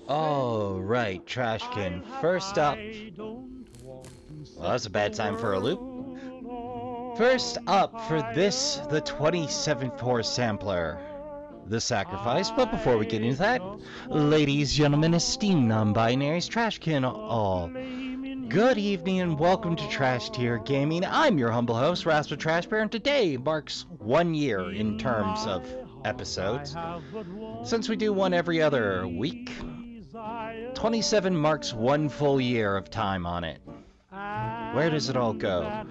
All right, Trashkin. First up, well, that's a bad time for a loop. First up for this, the 27th Horse Sampler, the sacrifice. But before we get into that, ladies, gentlemen, esteemed non-binaries, Trashkin, all. Good evening and welcome to Trash Tier Gaming. I'm your humble host, Rasper Trashbear, and today marks 1 year in terms of episodes. Since we do one every other week, 27 marks 1 full year of time on it. Where does it all go?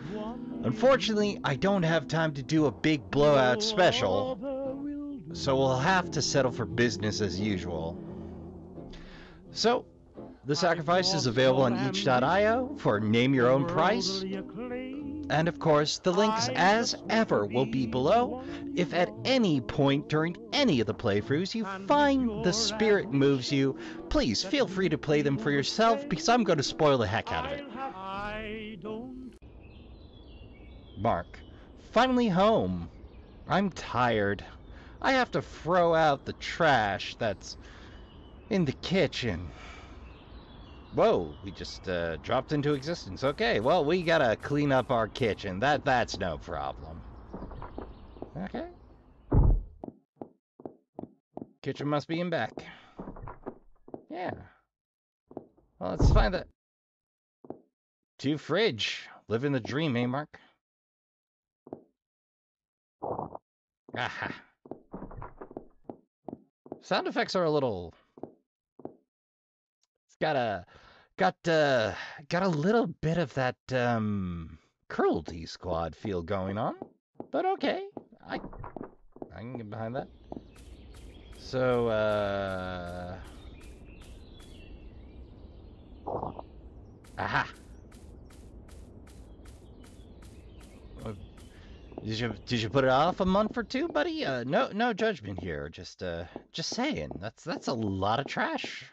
Unfortunately, I don't have time to do a big blowout special, so we'll have to settle for business as usual. So, the sacrifice is available on each.io for name your own price. And of course, the links as ever will be below. If at any point during any of the playthroughs you find the spirit moves you, please feel free to play them for yourself because I'm going to spoil the heck out of it. Mark, finally home. I'm tired. I have to throw out the trash that's in the kitchen. Whoa, we just dropped into existence. Okay, well, we gotta clean up our kitchen. That's no problem. Okay. Kitchen must be in back. Yeah. Well, let's find that. To fridge. Living the dream, eh, Mark? Aha. Sound effects are a little... It's got a little bit of that, Cruelty Squad feel going on. But okay. I can get behind that. So, aha. Did you put it off a month or two, buddy? No judgment here. Just saying. That's a lot of trash.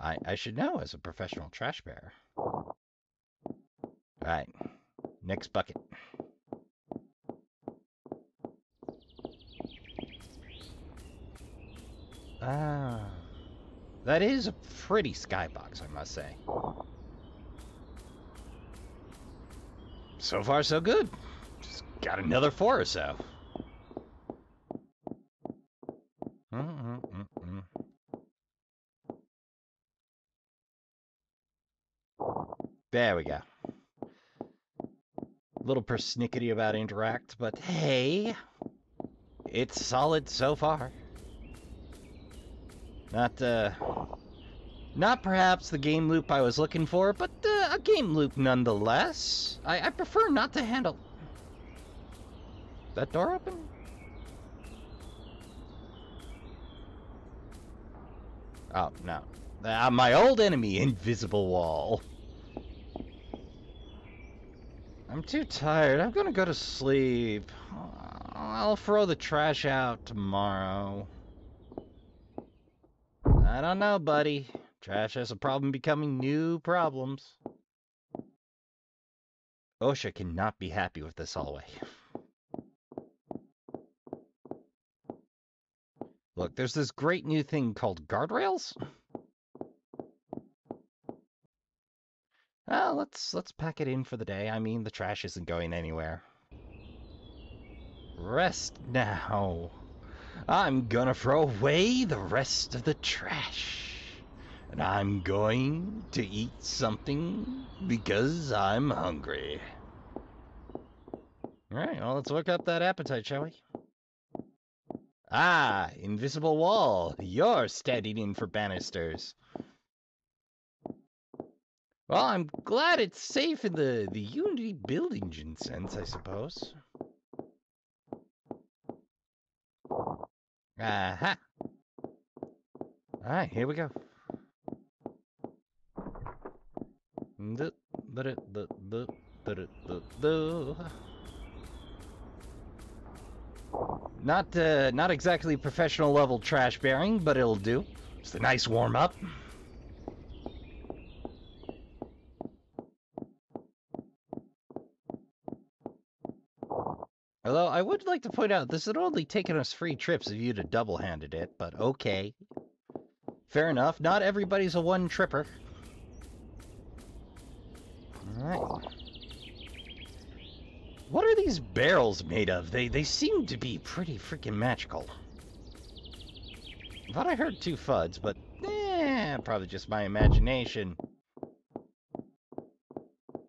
I should know as a professional trash bearer. All right. Next bucket. Ah. That is a pretty skybox, I must say. So far, so good. Just got another 4 or so. There we go. A little persnickety about interact, but hey, it's solid so far. Not perhaps the game loop I was looking for, but a game loop nonetheless. I prefer not to handle... That door open? Oh, no. My old enemy, Invisible Wall. I'm too tired. I'm gonna go to sleep. I'll throw the trash out tomorrow. I don't know, buddy. Trash has a problem becoming new problems. OSHA cannot be happy with this hallway. Look, there's this great new thing called guardrails. Well, let's pack it in for the day. I mean, the trash isn't going anywhere. Rest now. I'm gonna throw away the rest of the trash. And I'm going to eat something because I'm hungry. Alright, well, let's work up that appetite, shall we? Ah, Invisible Wall. You're standing in for banisters. Well, I'm glad it's safe in the Unity building sense, I suppose. Aha! Alright, here we go. Not exactly professional level trash bearing, but it'll do. It's a nice warm up. Although, I would like to point out, this had only taken us 3 trips if you'd have double-handed it, but okay. Fair enough. Not everybody's a one-tripper. Alright. What are these barrels made of? They seem to be pretty freaking magical. I thought I heard 2 FUDs, but probably just my imagination.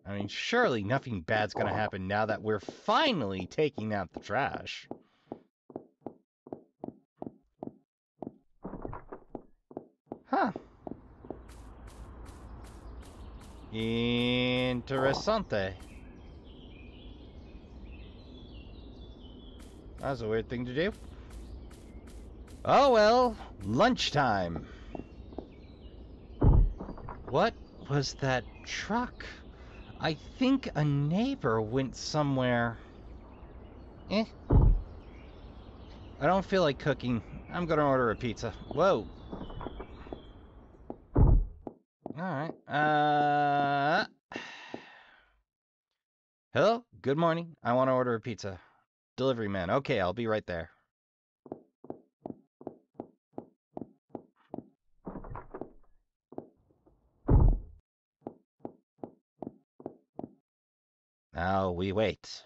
I mean, surely nothing bad's gonna happen now that we're finally taking out the trash. Huh. Interessante. That's a weird thing to do. Oh well, lunchtime. What was that truck? I think a neighbor went somewhere. I don't feel like cooking. I'm gonna order a pizza. Whoa. Alright. Hello? Good morning. I want to order a pizza. Delivery man. Okay, I'll be right there. Now we wait.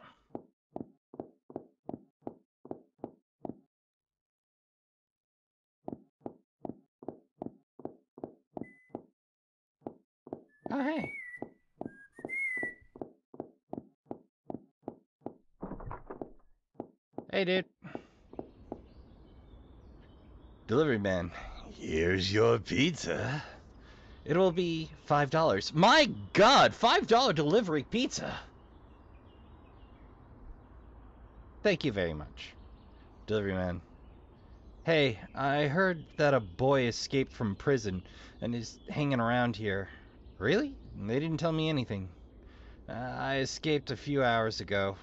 Oh, hey. Hey, dude. Delivery man. Here's your pizza. It will be $5. My God, $5 delivery pizza. Thank you very much. Delivery man. Hey, I heard that a boy escaped from prison and is hanging around here. Really? They didn't tell me anything. I escaped a few hours ago.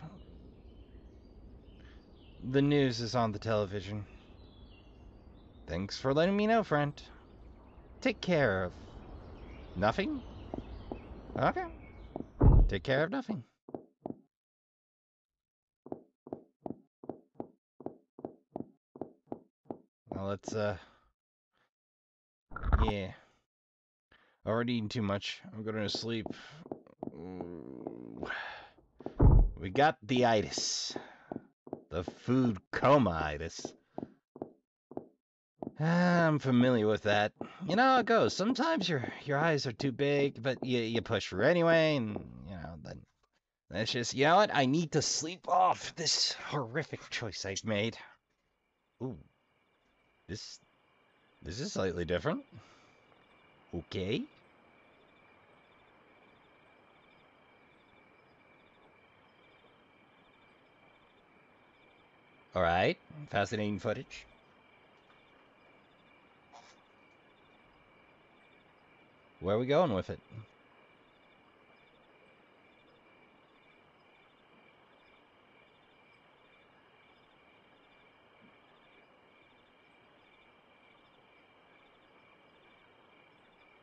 The news is on the television. Thanks for letting me know, friend. Take care of... nothing? Okay. Take care of nothing. Well, let's, yeah. Already eating too much. I'm going to sleep. Ooh. We got the itis. The food coma-itis. I'm familiar with that. You know how it goes. Sometimes your eyes are too big, but you push through anyway, and, you know, then that's just, you know what? I need to sleep off this horrific choice I've made. Ooh. This is slightly different. Okay. Alright. Fascinating footage. Where are we going with it?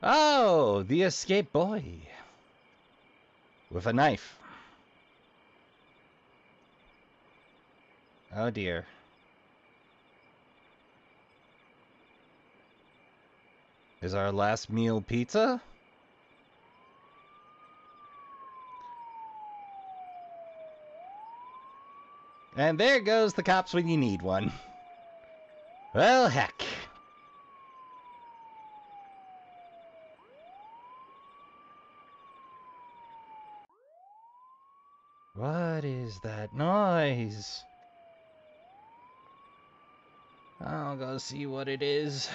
Oh, the escaped boy. With a knife. Oh dear. Is our last meal pizza? And there goes the cops when you need one. Well, heck. What is that noise? I'll go see what it is.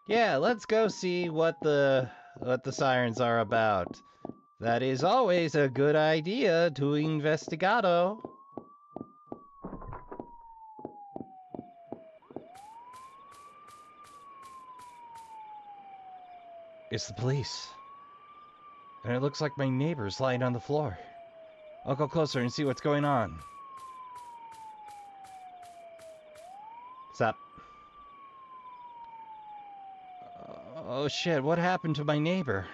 Yeah, let's go see what the sirens are about. That is always a good idea to investigado. It's the police. And it looks like my neighbor's lying on the floor. I'll go closer and see what's going on. Stop. Oh shit, what happened to my neighbor?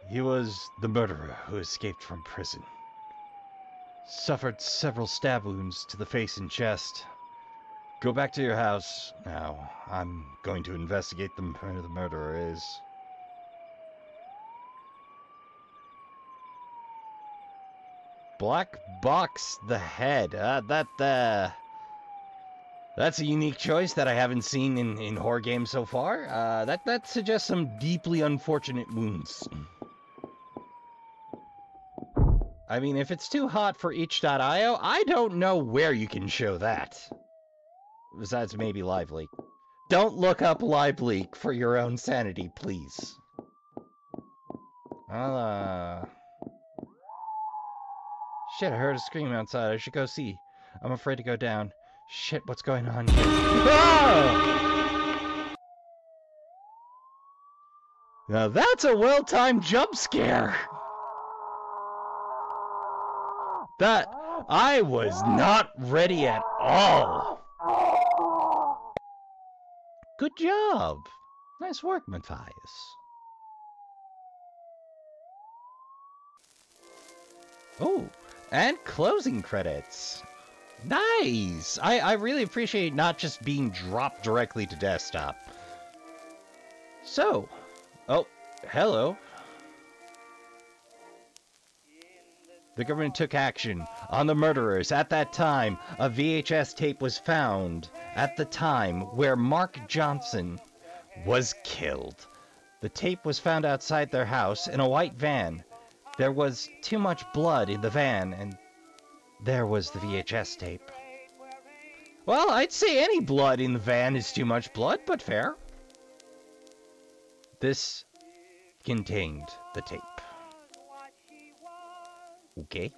He was the murderer who escaped from prison. Suffered several stab wounds to the face and chest. Go back to your house now. I'm going to investigate where the murderer is. Black Box the Head. That's a unique choice that I haven't seen in horror games so far. That suggests some deeply unfortunate wounds. I mean, if it's too hot for itch.io, I don't know where you can show that. Besides maybe Live Leak. Don't look up Live Leak for your own sanity, please. Shit, I heard a scream outside. I should go see. I'm afraid to go down. Shit, what's going on here? Ah! Now that's a well-timed jump scare! That... I was not ready at all! Good job! Nice work, Mathis. Oh, and closing credits. Nice! I really appreciate not just being dropped directly to desktop. So... Oh, hello. The government took action on the murderers. At that time, a VHS tape was found at the time where Mark Johnson was killed. The tape was found outside their house in a white van. There was too much blood in the van, and there was the VHS tape. Well, I'd say any blood in the van is too much blood, but fair. This contained the tape. Okay.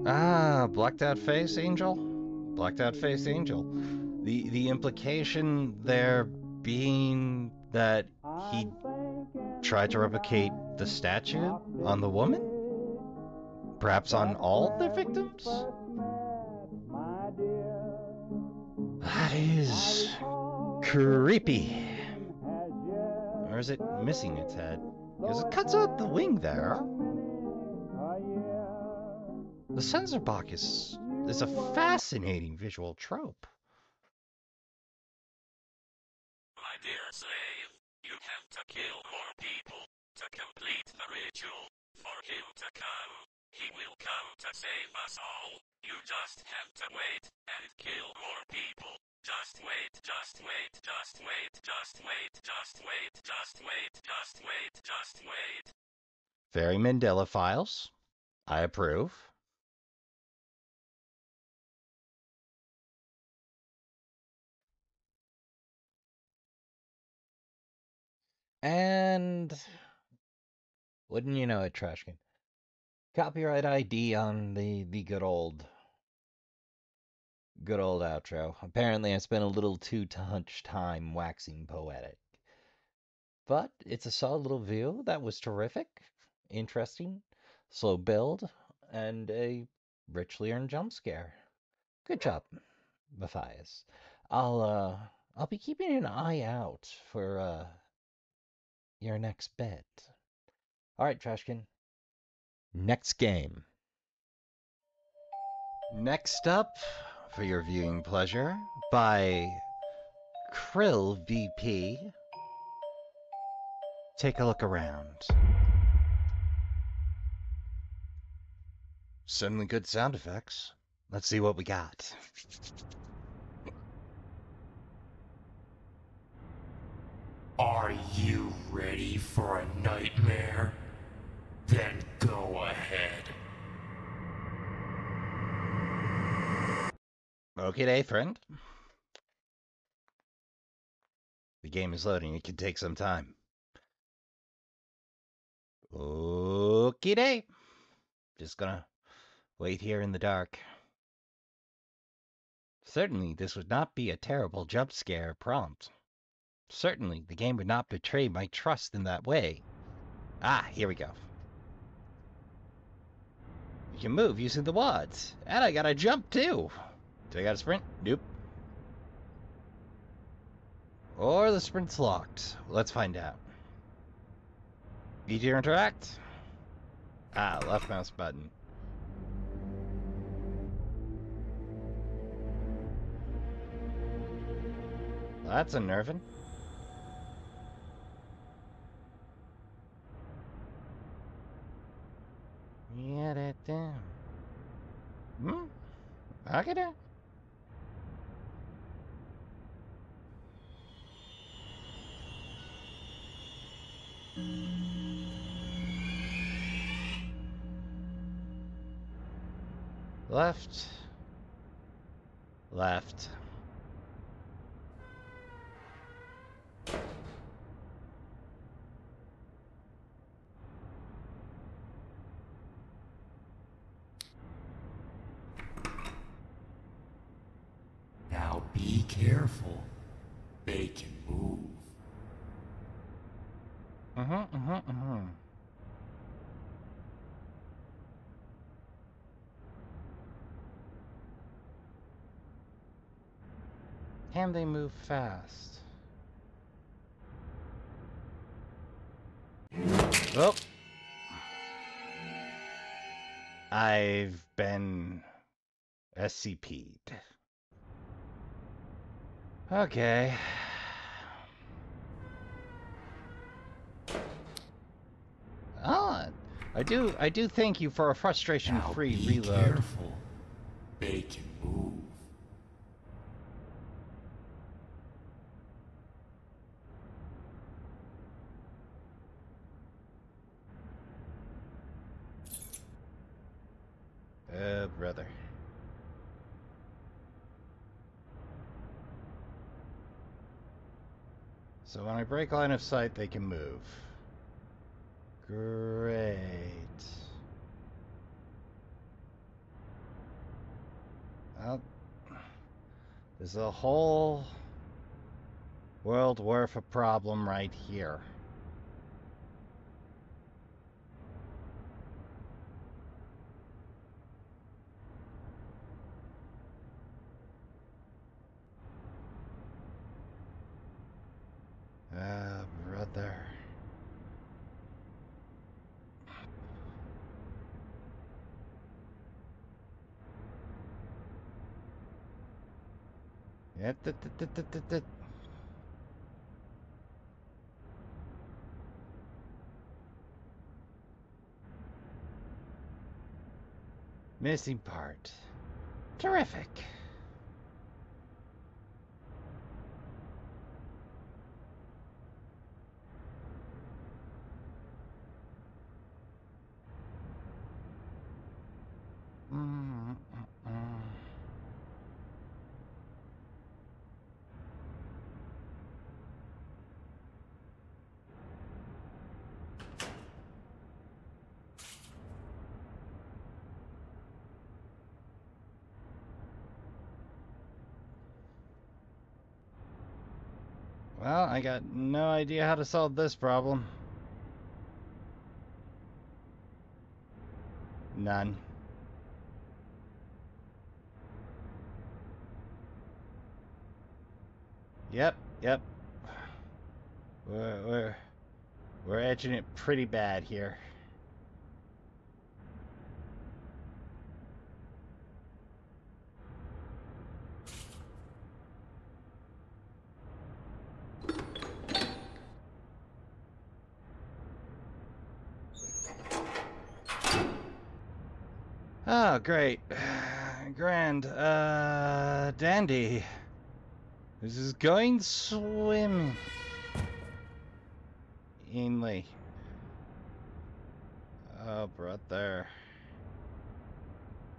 Ah, blacked out face angel? Blacked out face angel. The implication there being that he tried to replicate the statue on the woman? Perhaps on all the victims? That is creepy. Or is it missing its head? Because it cuts out the wing there. The sensor box is a fascinating visual trope. My dear slave, you have to kill more people to complete the ritual. For him to come, he will come to save us all. You just have to wait and kill more people. Just wait, just wait, just wait, just wait, just wait, just wait, just wait, just wait. Very Mandela Files. I approve. And wouldn't you know it, Trashkin? Copyright ID on the good old outro. Apparently I spent a little too much time waxing poetic. But it's a solid little view. That was terrific. Interesting. Slow build. And a richly earned jump scare. Good job, Matthias. I'll be keeping an eye out for your next bet. Alright, Trashkin. Next game. Next up, for your viewing pleasure, by KIRILLVP. Take a look around. Certainly good sound effects. Let's see what we got. Are you ready for a nightmare? Then go ahead. Okay, friend. The game is loading. It can take some time. Okay. Just gonna wait here in the dark. Certainly, this would not be a terrible jump scare prompt. Certainly, the game would not betray my trust in that way. Ah, here we go. You can move using the wads. And I gotta jump, too. Do I got a sprint? Nope. Or the sprint's locked. Let's find out. E to interact? Ah, left mouse button. Well, that's unnerving. Get it down. I get it. Left. Left. Now be careful. They can move. Can they move fast? Oh. I've been SCP'd. Okay. Ah, I do thank you for a frustration-free reload. Careful. They can move. Brother. So when I break line of sight, they can move. Great. Well, there's a whole world worth of problem right here. Brother. Yeah, missing part. Terrific. Well, I got no idea how to solve this problem. None. Yep. We're edging it pretty bad here. Oh, great. Grand. Dandy. This is going swimmingly. Oh, brother.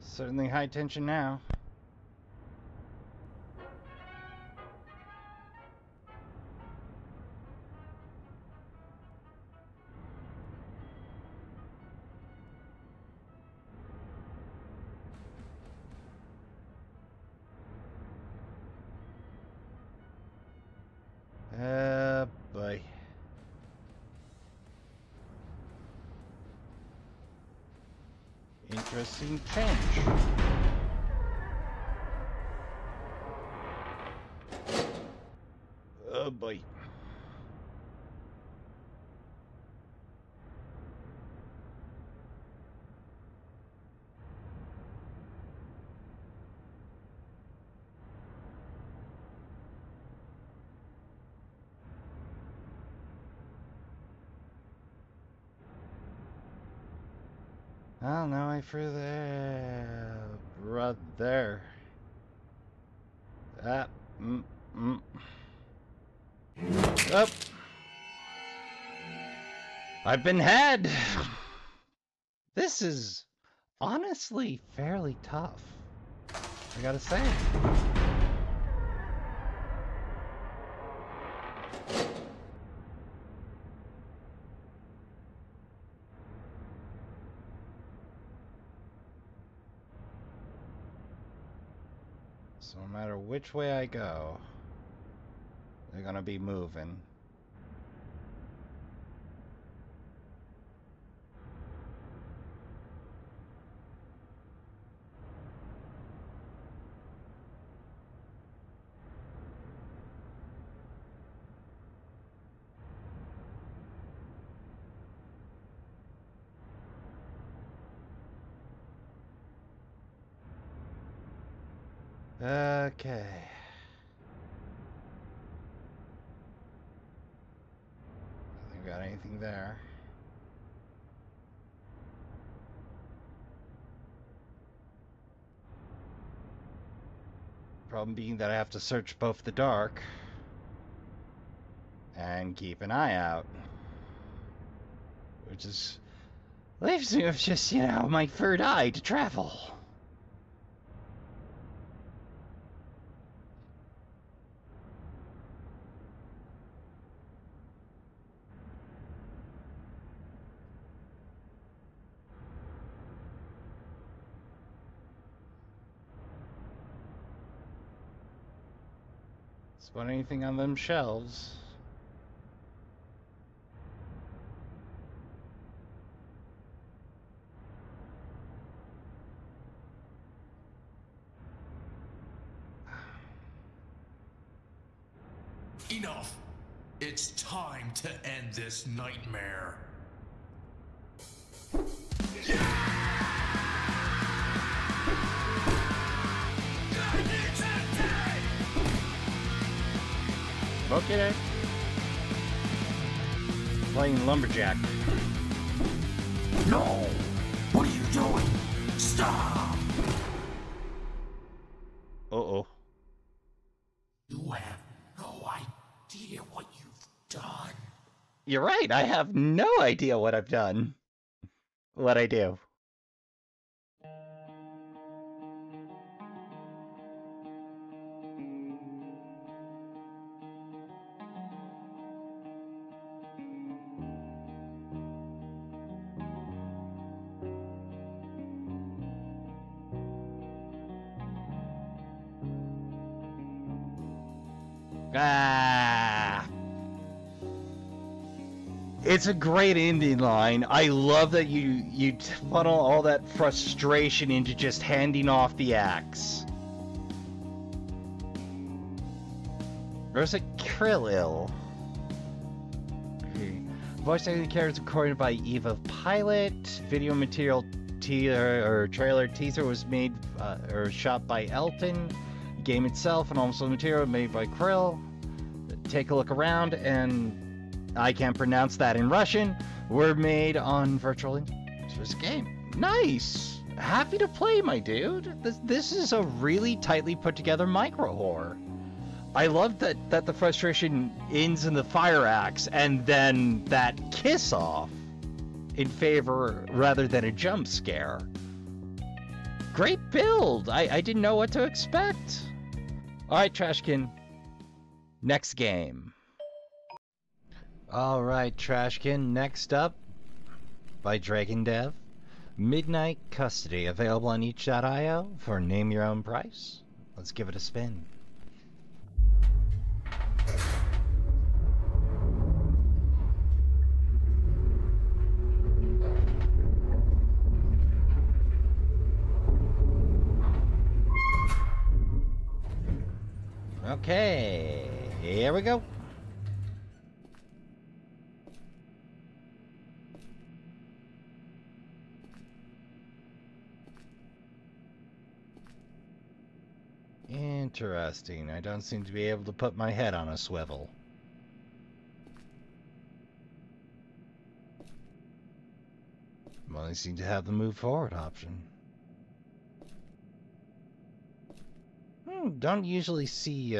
Certainly high tension now. Boy. Interesting change. Oh boy. Oh no, I threw there. Right there. Up. I've been had. This is honestly fairly tough, I gotta say. So no matter which way I go, they're gonna be moving. Okay. I think we got anything there. Problem being that I have to search both the dark and keep an eye out. Which is leaves me with just, you know, my third eye to travel. Spot anything on them shelves? Enough! It's time to end this nightmare. Okay. Playing lumberjack. No! What are you doing? Stop! Uh-oh. You have no idea what you've done. You're right, I have no idea what I've done. What I do. Ah! It's a great ending line. I love that you funnel all that frustration into just handing off the axe. Or is it Kirill? Voice acting characters recorded by Eva Pilot. Video material trailer teaser was made or shot by Elton. Game itself and almost all the material made by Kirill. Take a look around, and I can't pronounce that in Russian. Were made on virtual this game. Nice. Happy to play, my dude. This is a really tightly put together micro horror. I love that the frustration ends in the fire axe and then that kiss off in favor rather than a jump scare. Great build. I didn't know what to expect. Alright, Trashkin. Next game. Alright, Trashkin. Next up, by Dragon Dev. Midnight Custody. Available on each.io for name your own price. Let's give it a spin. Okay, here we go. Interesting. I don't seem to be able to put my head on a swivel. Well, I seem to have the move forward option. Don't usually see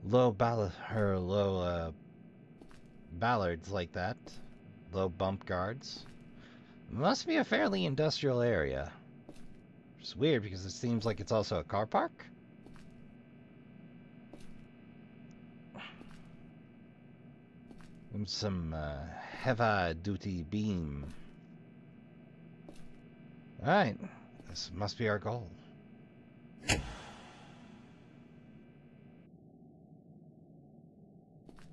low ballards like that. Low bump guards. Must be a fairly industrial area. It's weird because it seems like it's also a car park. And some heavy-duty beam. Alright, this must be our goal.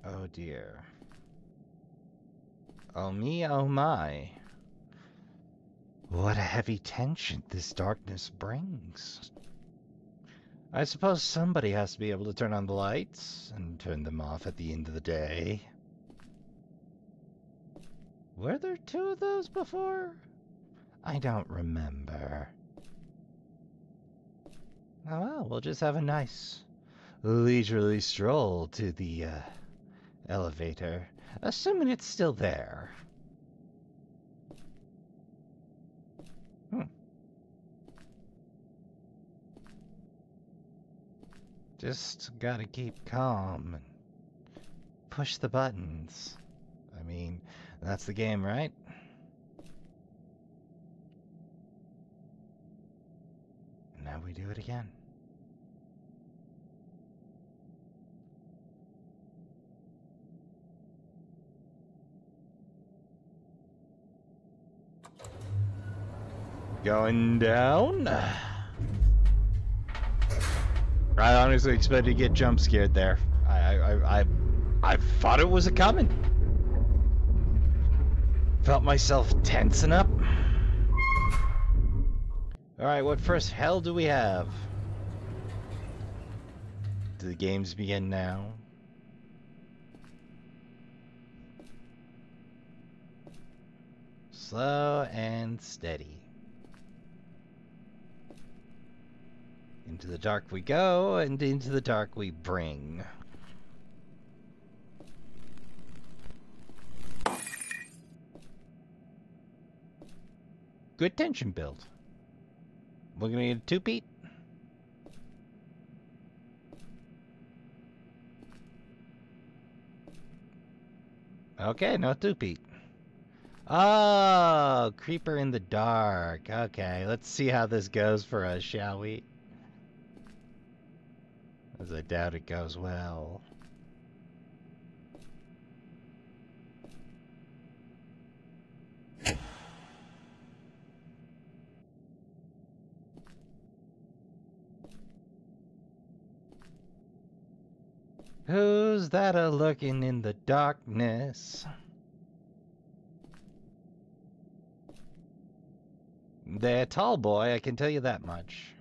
Oh dear. Oh me, oh my. What a heavy tension this darkness brings. I suppose somebody has to be able to turn on the lights and turn them off at the end of the day. Were there two of those before? I don't remember. Oh well, we'll just have a nice leisurely stroll to the elevator, assuming it's still there. Just gotta keep calm and push the buttons. I mean, that's the game, right? And now we do it again. Going down. I honestly expected to get jump scared there. I thought it was a coming. Felt myself tensing up. Alright, what first hell do we have? Do the games begin now? Slow and steady. Into the dark we go, and into the dark we bring. Good tension build. We're gonna need a two-peat. Okay, no two-peat. Oh, creeper in the dark. Okay, let's see how this goes for us, shall we? As I doubt it goes well. Who's that a-looking in the darkness? They're a tall boy, I can tell you that much.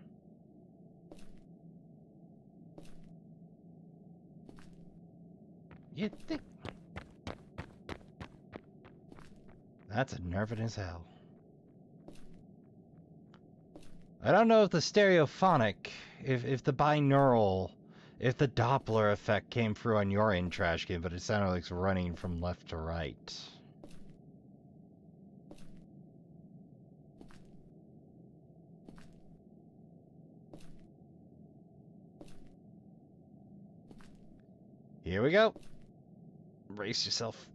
You think... That's unnerving as hell. I don't know if the stereophonic, if the binaural, if the Doppler effect came through on your end, Trashkin, but it sounded like it's running from left to right. Here we go. Brace yourself.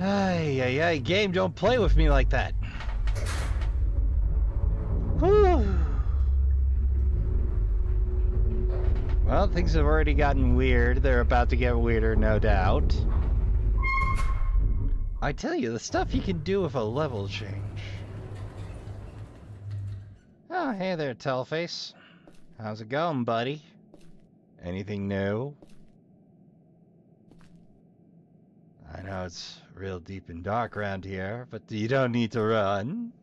Ay, game, don't play with me like that. Whew. Well, things have already gotten weird. They're about to get weirder, no doubt. I tell you, the stuff you can do with a level change. Oh, hey there, Tellface. How's it going, buddy? Anything new? I know it's real deep and dark around here, but you don't need to run.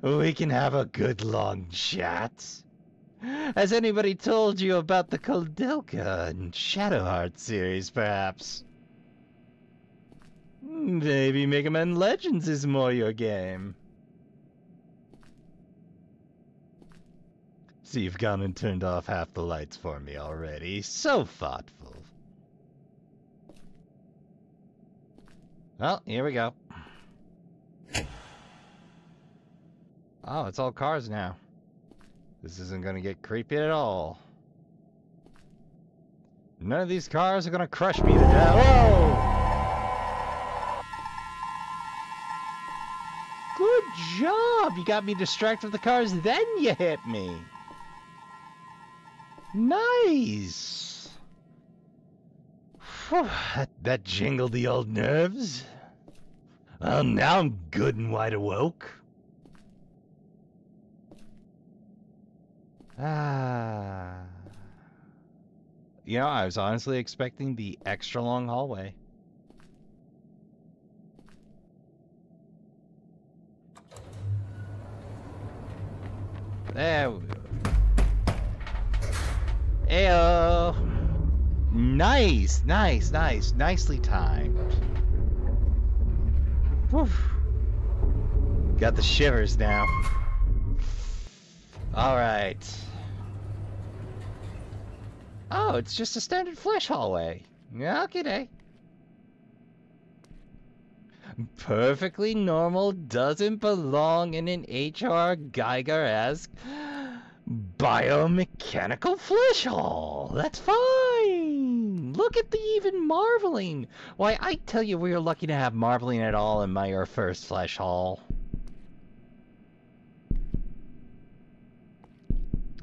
We can have a good long chat. Has anybody told you about the Koldelka and Shadowheart series, perhaps? Maybe Mega Man Legends is more your game. See, you've gone and turned off half the lights for me already. So thoughtful. Well, here we go. Oh, it's all cars now. This isn't gonna get creepy at all. None of these cars are gonna crush me to death. Whoa! Good job! You got me distracted with the cars, then you hit me. Nice! Whew, that jingled the old nerves. Well, now I'm good and wide awoke. Ah. You know, I was honestly expecting the extra long hallway. There we go. Ayo! Nice, nice, nice. Nicely timed. Whew. Got the shivers now. Alright. Oh, it's just a standard flesh hallway. Okay. Perfectly normal, doesn't belong in an H.R. Geiger-esque biomechanical flesh hall. That's fine. Look at the even marbling. Why, I tell you, we were lucky to have marbling at all in my first flesh hall.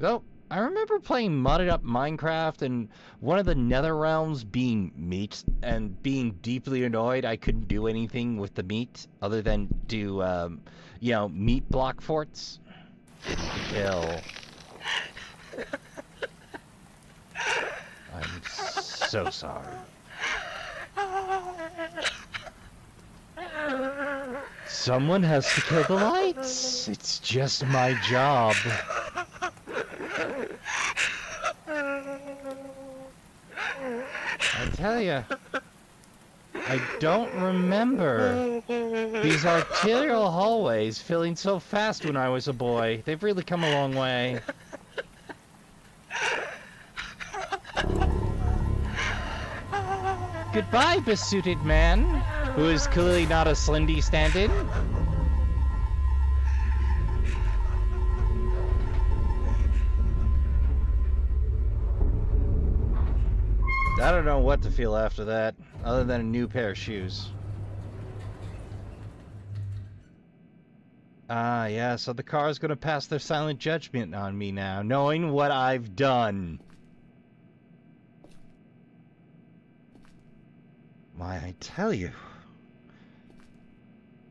Oh, I remember playing modded up Minecraft and one of the nether realms being meat and being deeply annoyed I couldn't do anything with the meat other than do, you know, meat block forts. Kill. I'm so sorry. Someone has to kill the lights. It's just my job. I tell you, I don't remember these arterial hallways filling so fast when I was a boy. They've really come a long way. Goodbye, besuited man, who is clearly not a Slendy stand-in. I don't know what to feel after that, other than a new pair of shoes. Ah, yeah, so the car's gonna pass their silent judgment on me now, knowing what I've done. Why, I tell you,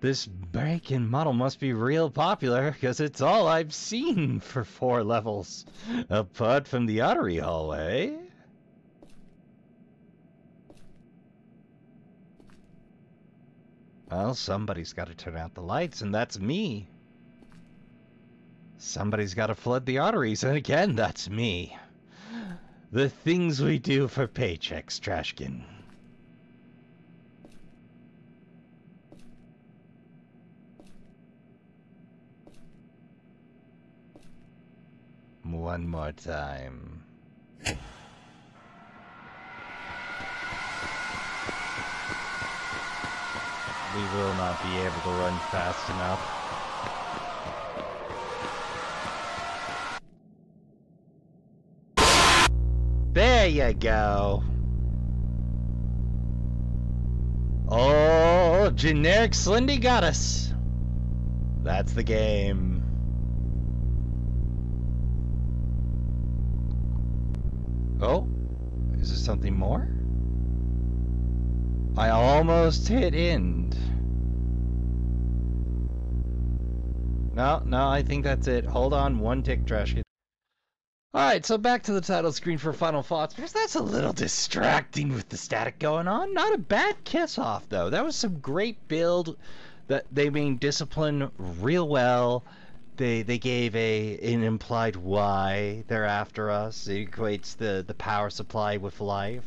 this break-in model must be real popular, because it's all I've seen for 4 levels, apart from the artery hallway. Well, somebody's got to turn out the lights, and that's me. Somebody's got to flood the arteries, and again, that's me. The things we do for paychecks, Trashkin. One more time. We will not be able to run fast enough. There you go. Oh, generic Slendy got us. That's the game. Oh, is there something more? I almost hit end. No, I think that's it. Hold on, one tick, Trash. Alright, so back to the title screen for final thoughts, because that's a little distracting with the static going on. Not a bad kiss-off, though. That was some great build that they made discipline real well. They gave an implied why they're after us. It equates the power supply with life.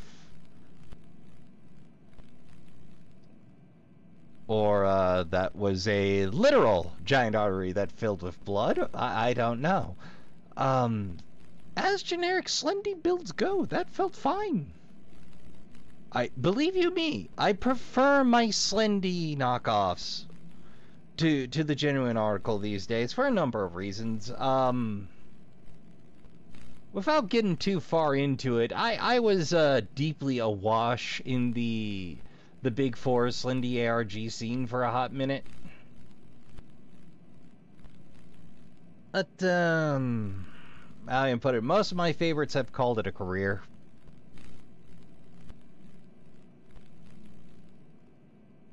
Or that was a literal giant artery that filled with blood. I don't know. As generic Slendy builds go, that felt fine. Believe you me, I prefer my Slendy knockoffs to the genuine article these days for a number of reasons. Without getting too far into it, I was deeply awash in the Big Four Slendy ARG scene for a hot minute. But I can put it, most of my favorites have called it a career.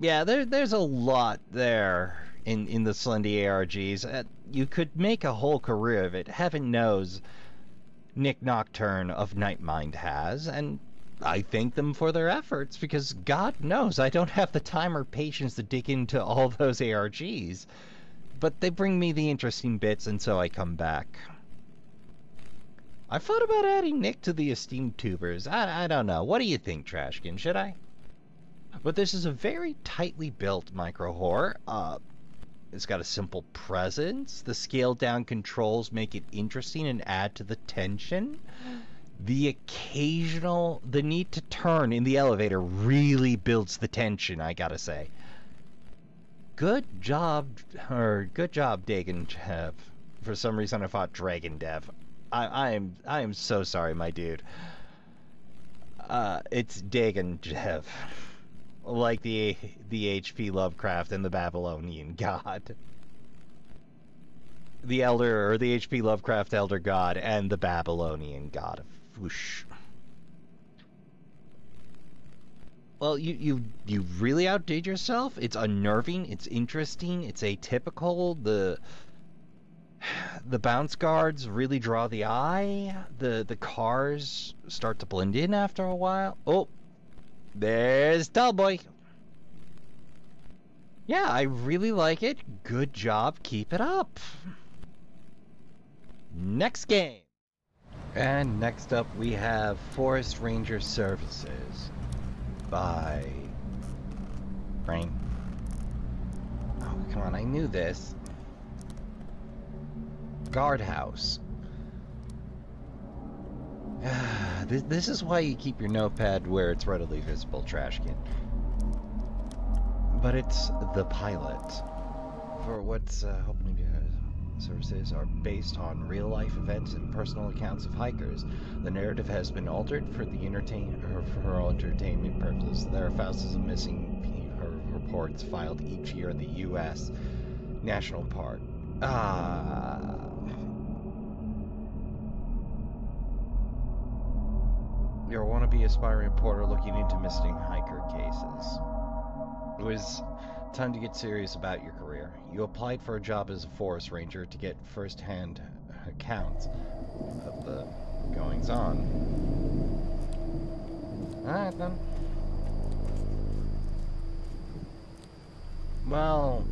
Yeah, there's a lot there in the Slendy ARGs. You could make a whole career of it. Heaven knows Nick Nocturne of Nightmind has, and I thank them for their efforts, because God knows I don't have the time or patience to dig into all those ARGs. But they bring me the interesting bits, and so I come back. I thought about adding Nick to the esteemed tubers. I don't know. What do you think, Trashkin? Should I? But this is a very tightly built micro-horror. It's got a simple presence. The scaled-down controls make it interesting and add to the tension. The need to turn in the elevator really builds the tension, I gotta say. Good job, Dagon Dev. For some reason I thought Dragon Dev. I am so sorry, my dude. It's Dagon Dev. Like the H.P. Lovecraft and the Babylonian god. The H.P. Lovecraft Elder God and the Babylonian god. Whoosh. Well, you really outdid yourself. It's unnerving, it's interesting, it's atypical. The bounce guards really draw the eye. The cars start to blend in after a while. Oh, there's Tallboy. Yeah, I really like it. Good job, keep it up. Next game. And next up we have Forest Ranger Services by Brain. Oh, come on, I knew this. GuardHouse. This is why you keep your notepad where it's readily visible, Trashkin. But it's the pilot for what's hoping to be services are based on real-life events and personal accounts of hikers. The narrative has been altered for entertainment purposes. There are thousands of missing reports filed each year in the U.S. National Park. You're a wannabe aspiring reporter looking into missing hiker cases. It was time to get serious about your career. You applied for a job as a forest ranger to get first-hand accounts of the goings-on. Alright then. Well,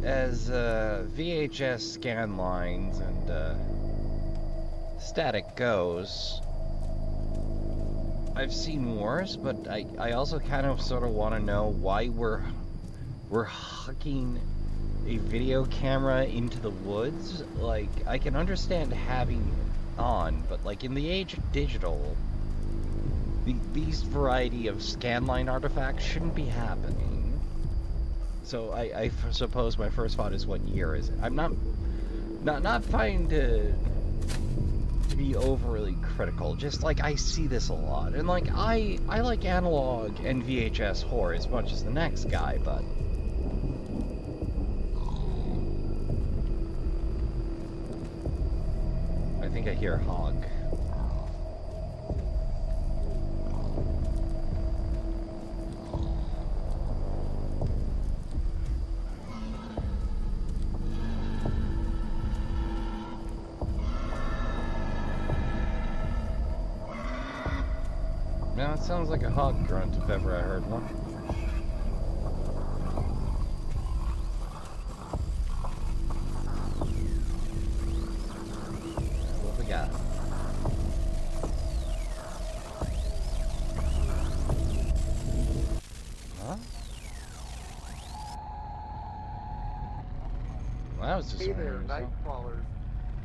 as VHS scan lines and static goes, I've seen worse, but I also kind of sort of want to know why we're hucking a video camera into the woods. Like, I can understand having it on, but like in the age of digital, these variety of scanline artifacts shouldn't be happening. So I suppose my first thought is, what year is it? I'm not trying to be overly critical, just like I see this a lot, and like I like analog and VHS horror as much as the next guy, but I think I hear a hog. Now it sounds like a hog grunt if ever I heard one. was just Hey there, wondering, so. Nightcrawlers.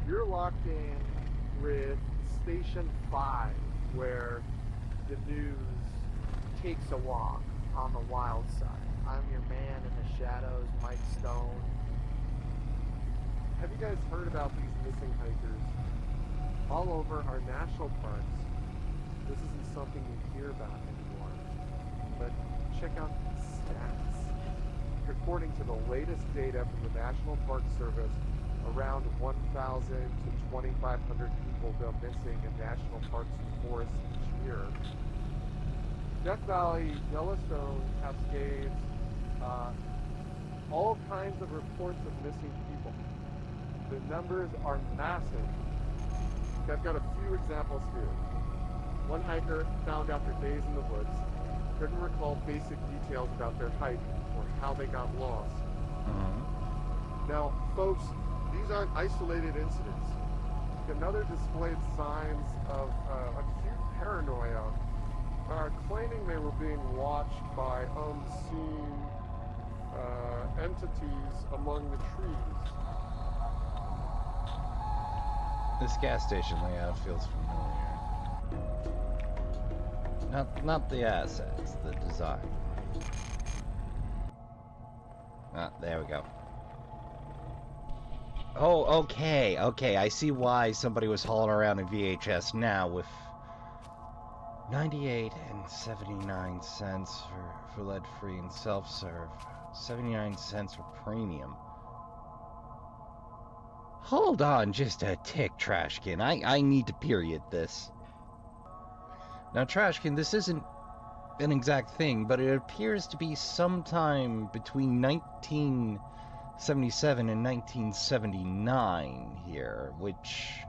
You're locked in with Station 5, where the news takes a walk on the wild side. I'm your man in the shadows, Mike Stone. Have you guys heard about these missing hikers? All over our national parks. This isn't something you hear about anymore. But check out these stats. According to the latest data from the National Park Service, around 1,000 to 2,500 people go missing in national parks and forests each year. Death Valley, Yellowstone, Cascades, all kinds of reports of missing people. The numbers are massive. I've got a few examples here. One hiker found after days in the woods couldn't recall basic details about their hike or how they got lost. Now, folks, these aren't isolated incidents. Another displayed signs of acute paranoia, claiming they were being watched by unseen entities among the trees. This gas station layout feels familiar. Not the assets, the design. Ah, there we go. Oh, okay, I see why somebody was hauling around in VHS now with 98 and 79 cents for lead-free and self-serve. 79 cents for premium. Hold on just a tick, Trashkin. I need to period this. Now, Trashkin, this isn't an exact thing, but it appears to be sometime between 1977 and 1979 here, which...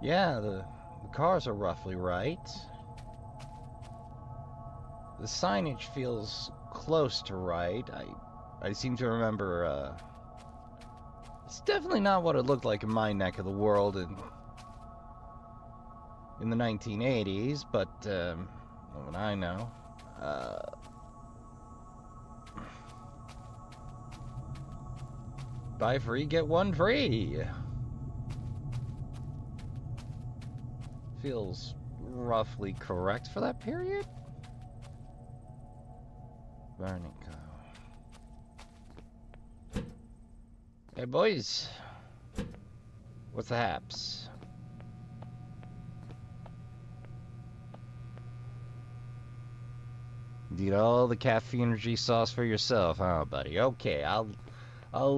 Yeah, the cars are roughly right. The signage feels close to right. I seem to remember, it's definitely not what it looked like in my neck of the world in the 1980s, but, what would I know? Buy free, get one free. Feels roughly correct for that period. Burning cow. Hey boys, what's the haps? Need all the caffeine energy sauce for yourself, huh, buddy? Okay, I'll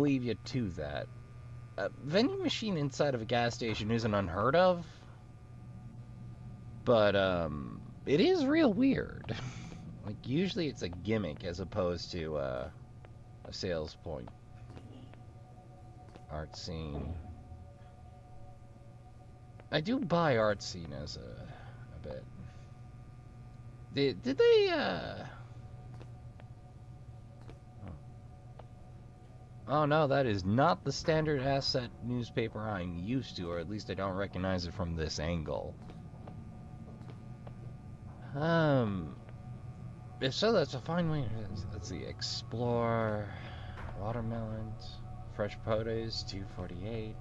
leave you to that. A vending machine inside of a gas station isn't unheard of, but it is real weird. Like, usually it's a gimmick as opposed to a sales point. Art scene. I do buy art scene as a bit. Did they Oh no, that is not the standard asset newspaper I'm used to, or at least I don't recognize it from this angle. If so, that's a fine way. Let's see, explore, watermelons, fresh produce, $2.48.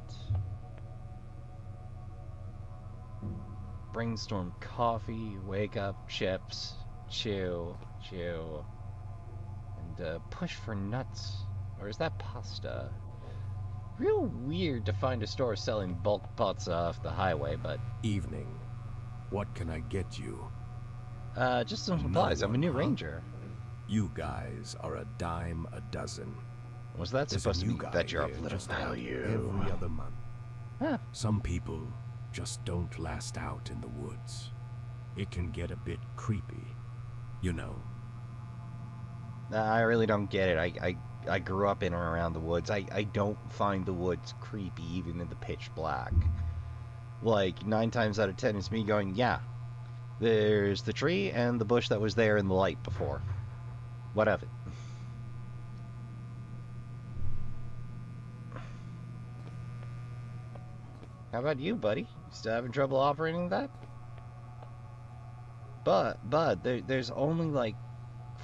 Brainstorm coffee, wake up, chips, chew, and push for nuts. Or is that pasta? Real weird to find a store selling bulk pots off the highway, but... Evening. What can I get you? Just some supplies. I'm a new ranger. You guys are a dime a dozen. Was that supposed to be that you're of little just value? Every other month. Huh. Some people just don't last out in the woods. It can get a bit creepy, you know. I really don't get it. I grew up in and around the woods. I don't find the woods creepy even in the pitch black. Like, 9 times out of 10 it's me going, yeah, there's the tree and the bush that was there in the light before. What of it? How about you, buddy? Still having trouble operating that? Bud, there's only like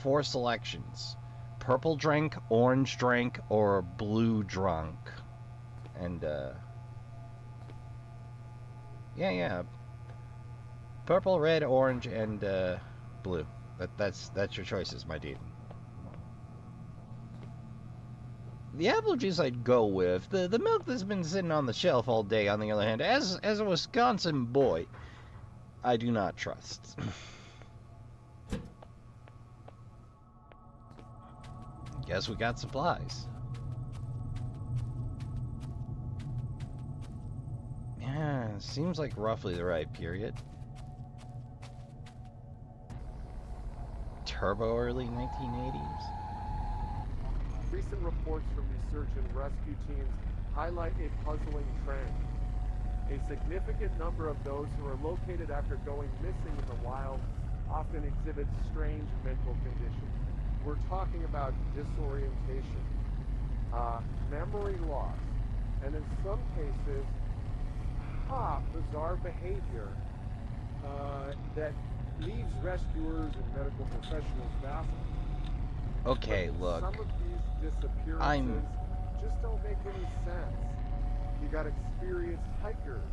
4 selections. purple drink, orange drink, or blue drunk. And, yeah. Purple, red, orange, and, blue. That's your choices, my dude. The apple juice I'd go with. The milk that's been sitting on the shelf all day, on the other hand, as a Wisconsin boy, I do not trust. Guess we got supplies. Yeah, seems like roughly the right period. Turbo early 1980s. Recent reports from research and rescue teams highlight a puzzling trend. A significant number of those who are located after going missing in the wild often exhibit strange mental conditions. We're talking about disorientation, memory loss, and in some cases, bizarre behavior that leaves rescuers and medical professionals baffled. Okay, But look. some of these disappearances just don't make any sense. You got experienced hikers,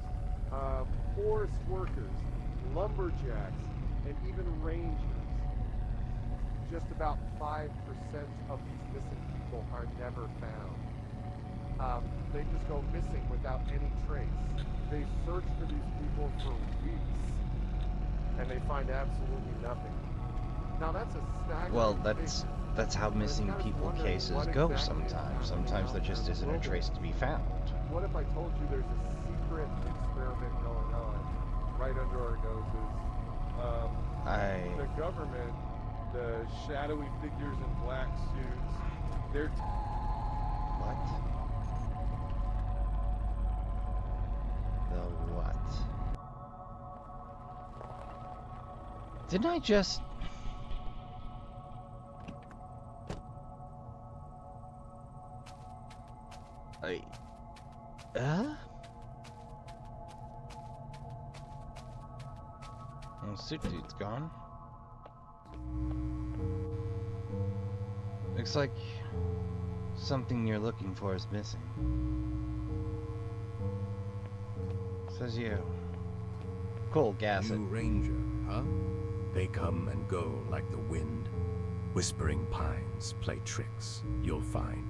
forest workers, lumberjacks, and even rangers. Just about 5% of these missing people are never found. They just go missing without any trace. They search for these people for weeks, and they find absolutely nothing. Now that's a staggering Well, figure. that's how missing people cases go sometimes. Sometimes there just isn't a trace to be found. What if I told you there's a secret experiment going on right under our noses? The government, the shadowy figures in black suits, they're... What? The what? Didn't I just... Oh, suit dude's gone. Looks like something you're looking for is missing. Says you. Cool, gas it. New ranger, huh? They come and go like the wind. Whispering pines play tricks, you'll find.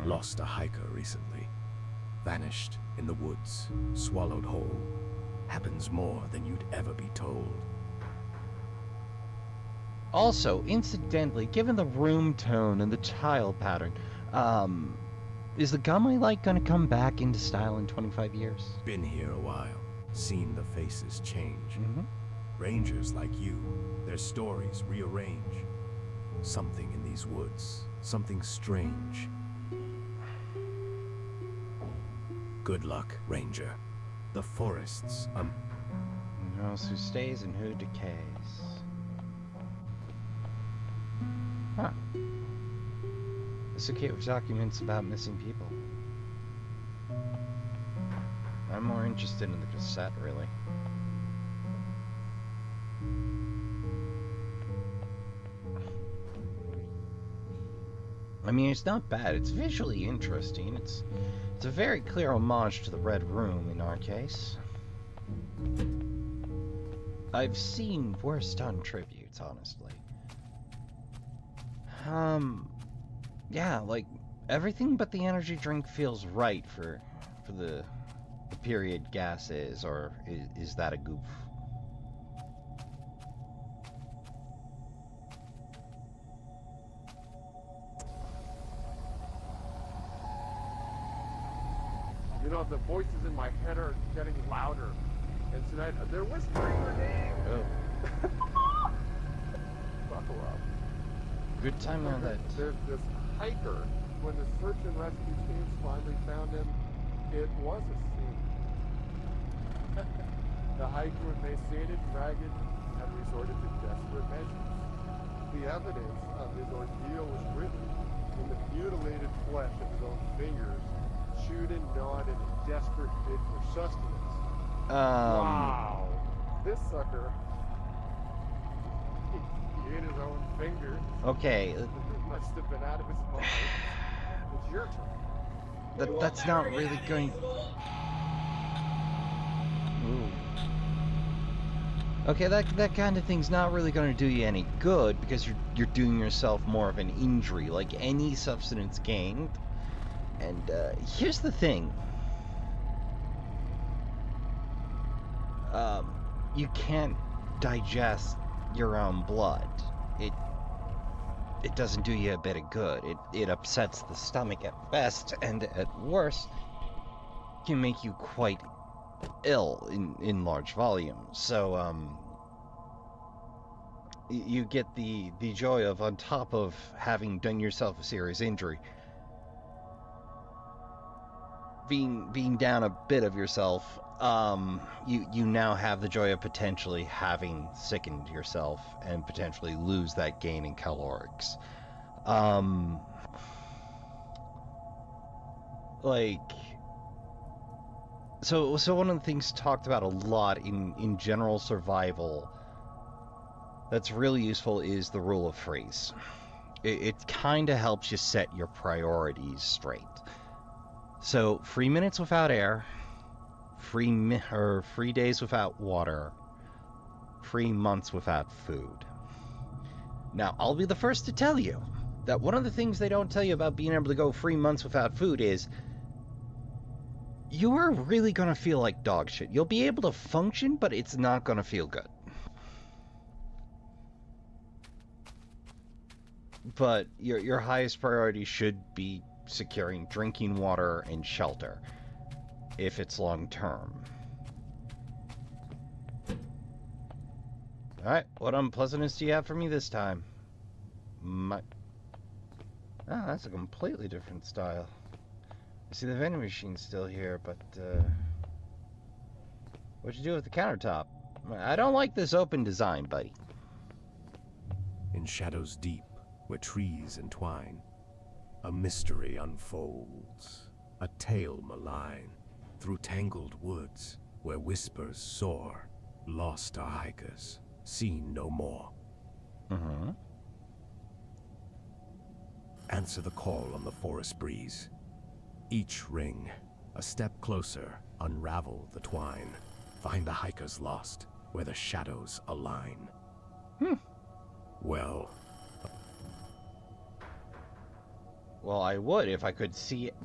Lost a hiker recently. Vanished in the woods, swallowed whole. Happens more than you'd ever be told. Also, incidentally, given the room tone and the tile pattern, is the gum I like gonna come back into style in 25 years? Been here a while, seen the faces change. Rangers like you, their stories rearrange. Something in these woods, something strange. Good luck, Ranger. The forests, Who knows who stays and who decays? Huh. This okay with documents about missing people. I'm more interested in the cassette, really. I mean, it's not bad. It's visually interesting. It's a very clear homage to the Red Room in our case. I've seen worse done tributes, honestly. Yeah, like everything but the energy drink feels right for the period gas is, or is that a goof? You know, the voices in my head are getting louder. And tonight, they're whispering your name. Oh. Buckle up. Good time on that. There's this hiker. When the search and rescue teams finally found him, it was a scene. The hiker, emaciated, ragged, had resorted to desperate measures. The evidence of his ordeal was written in the mutilated flesh of his own fingers, chewed and gnawed in a desperate bid for sustenance. Wow. This sucker, he ate his own fingers. Okay, must have been out of his mind. It's your turn. That's not really going... Ooh. Okay, that kind of thing's not really going to do you any good, because you're doing yourself more of an injury, like any substance gained. And here's the thing. You can't digest your own blood. It doesn't do you a bit of good. It upsets the stomach at best, and at worst can make you quite ill in large volumes. So you get the joy of, on top of having done yourself a serious injury, being down a bit of yourself, you now have the joy of potentially having sickened yourself and potentially lose that gain in calorics. So one of the things talked about a lot in general survival that's really useful is the rule of freeze. It kind of helps you set your priorities straight. So 3 minutes without air, 3 days without water, 3 months without food. Now, I'll be the first to tell you that one of the things they don't tell you about being able to go 3 months without food is you are really going to feel like dog shit. You'll be able to function, but it's not going to feel good. But your highest priority should be securing drinking water and shelter, if it's long term. Alright, what unpleasantness do you have for me this time? Oh, that's a completely different style. I see the vending machine's still here, but what'd you do with the countertop? I don't like this open design, buddy. In shadows deep, where trees entwine, a mystery unfolds, a tale malign, through tangled woods, where whispers soar, lost are hikers, seen no more. Answer the call on the forest breeze. Each ring, a step closer, unravel the twine. Find the hikers lost, where the shadows align. Well, I would if I could see it.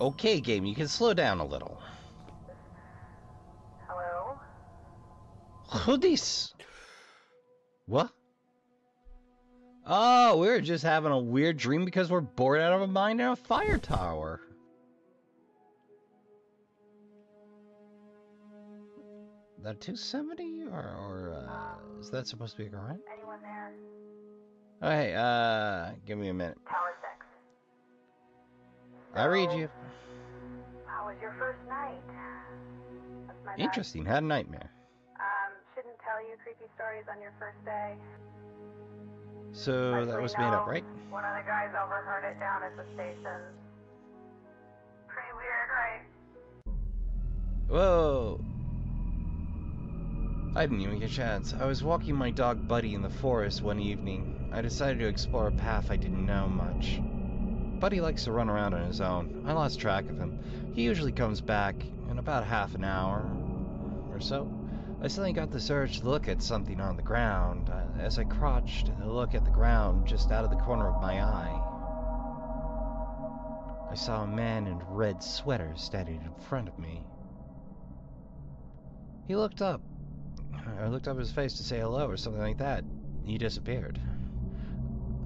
Okay, game, you can slow down a little. Hello? Hoodies. What? Oh, we were just having a weird dream because we're bored out of our mind in a fire tower. That 270 or is that supposed to be a garage? Anyone there? Oh, hey, give me a minute. Tower 6. I read you. How was your first night? That's my bad. Interesting. Had a nightmare. Shouldn't tell you creepy stories on your first day. So that was made up, right? One of the guys overheard it down at the station. Pretty weird, right? Whoa. I didn't even get a chance. I was walking my dog Buddy in the forest one evening. I decided to explore a path I didn't know much. Buddy likes to run around on his own. I lost track of him. He usually comes back in about half an hour or so. I suddenly got this urge to look at something on the ground. As I crouched to look at the ground just out of the corner of my eye, I saw a man in a red sweater standing in front of me. He looked up. I looked up his face to say hello or something like that. He disappeared.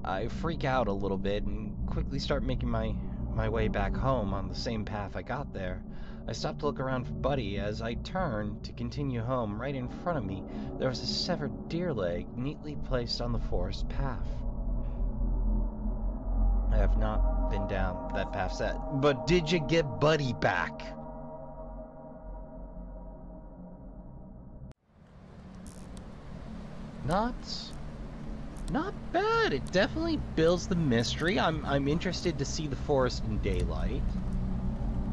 I freak out a little bit and quickly start making my way back home on the same path I got there. I stopped to look around for Buddy. As I turned to continue home, right in front of me, there was a severed deer leg neatly placed on the forest path. I have not been down that path yet. But did you get Buddy back? Not bad. It definitely builds the mystery. I'm interested to see the forest in daylight.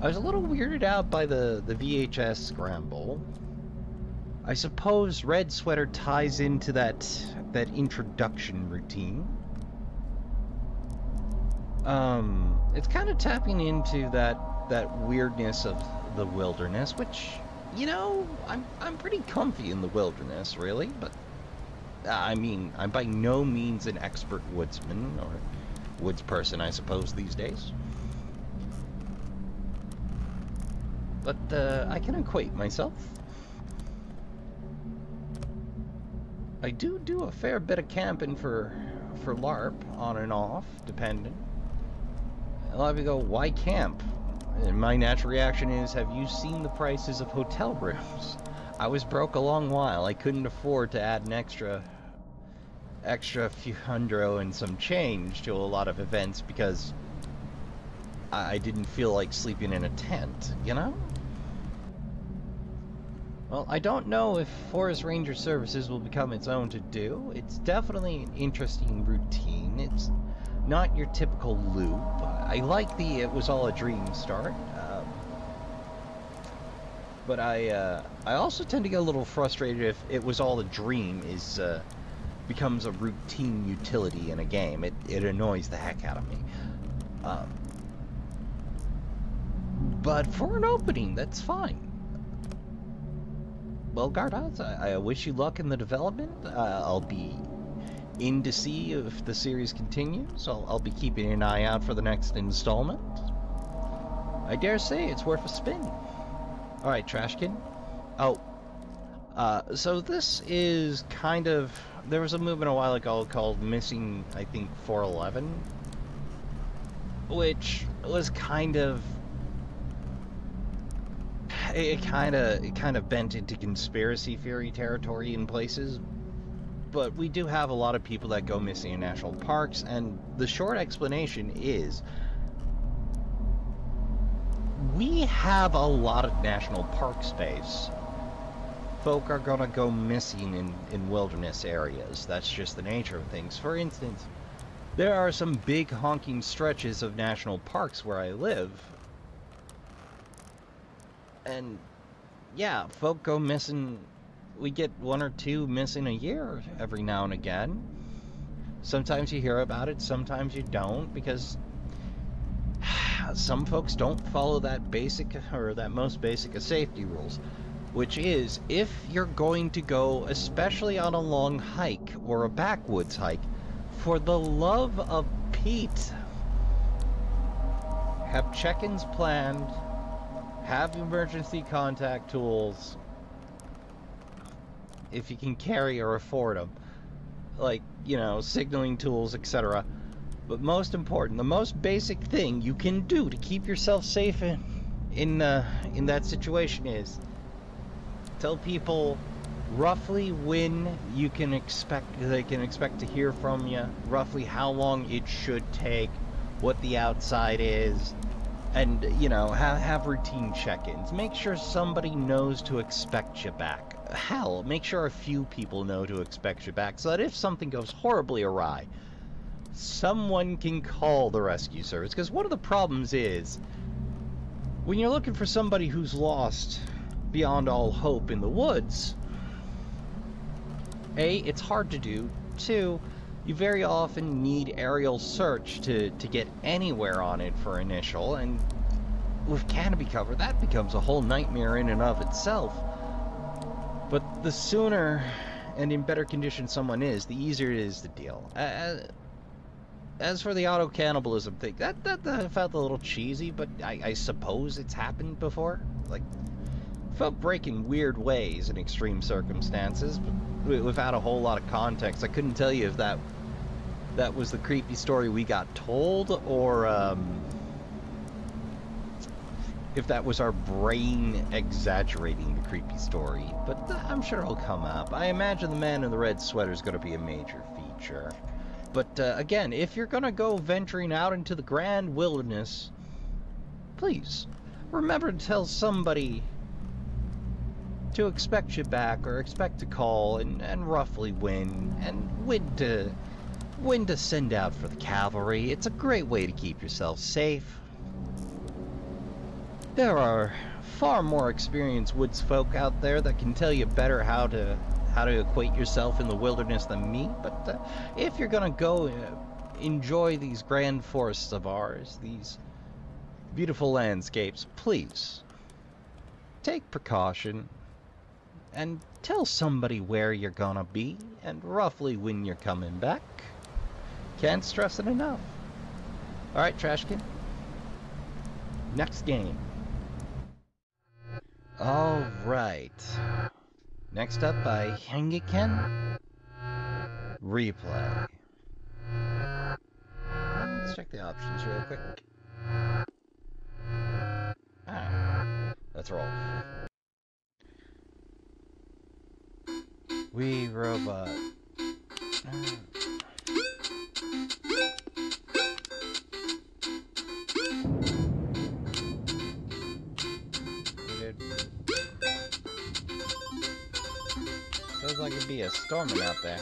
I was a little weirded out by the VHS scramble. I suppose Red Sweater ties into that introduction routine. It's kind of tapping into that weirdness of the wilderness, which, you know, I'm pretty comfy in the wilderness, really, but I mean, I'm by no means an expert woodsman or woods person, I suppose, these days. But I can equate myself. I do a fair bit of camping for LARP, on and off, depending. A lot of you go, why camp? And my natural reaction is, have you seen the prices of hotel rooms? I was broke a long while. I couldn't afford to add an extra few hundred and some change to a lot of events because I didn't feel like sleeping in a tent, you know? Well, I don't know if Forest Ranger Services will become its own to do. It's definitely an interesting routine. It's not your typical loop. I like the it was all a dream start. But I also tend to get a little frustrated if it was all a dream becomes a routine utility in a game. It annoys the heck out of me. But for an opening, that's fine. Well, GuardHouse, I wish you luck in the development. I'll be in to see if the series continues. I'll be keeping an eye out for the next installment. I dare say it's worth a spin. Alright, Trashkin. Oh. So this is kind of... There was a movement a while ago called Missing, I think, 411. Which was kind of... It kind of bent into conspiracy theory territory in places, but we do have a lot of people that go missing in national parks, and the short explanation is we have a lot of national park space. Folk are gonna go missing in wilderness areas. That's just the nature of things. For instance, there are some big honking stretches of national parks where I live. And yeah, folk go missing. We get one or two missing a year every now and again. Sometimes you hear about it, sometimes you don't, because some folks don't follow that basic, or that most basic of safety rules, which is, if you're going to go, especially on a long hike or a backwoods hike, for the love of Pete, have check-ins planned. Have emergency contact tools, if you can carry or afford them, like, you know, signaling tools, etc. But most important, the most basic thing you can do to keep yourself safe in that situation is tell people roughly when they can expect to hear from you, roughly how long it should take, what the outside is. And, you know, have routine check-ins. Make sure somebody knows to expect you back. Hell, make sure a few people know to expect you back, so that if something goes horribly awry, someone can call the rescue service. Because one of the problems is, when you're looking for somebody who's lost beyond all hope in the woods, A, it's hard to do. 2, you very often need aerial search to get anywhere on it for initial, and with canopy cover, that becomes a whole nightmare in and of itself. But the sooner and in better condition someone is, the easier it is to deal. As for the auto-cannibalism thing, that felt a little cheesy, but I suppose it's happened before. Like, felt break in weird ways in extreme circumstances, but without a whole lot of context. I couldn't tell you if that was the creepy story we got told, or if that was our brain exaggerating the creepy story. But I'm sure it'll come up. I imagine the man in the red sweater is going to be a major feature. But again, if you're going to go venturing out into the grand wilderness, please remember to tell somebody to expect you back, or expect to call, and roughly when, and when to send out for the cavalry. It's a great way to keep yourself safe. There are far more experienced woods folk out there that can tell you better how to equate yourself in the wilderness than me, but if you're gonna go enjoy these grand forests of ours, these beautiful landscapes, please take precaution and tell somebody where you're gonna be and roughly when you're coming back. Can't stress it enough. Alright, Trashkin. Next game. Alright. Next up by Hengikken. Replay. Let's check the options real quick. Alright. Let's roll. We robot. Sounds like it'd be a storming out there.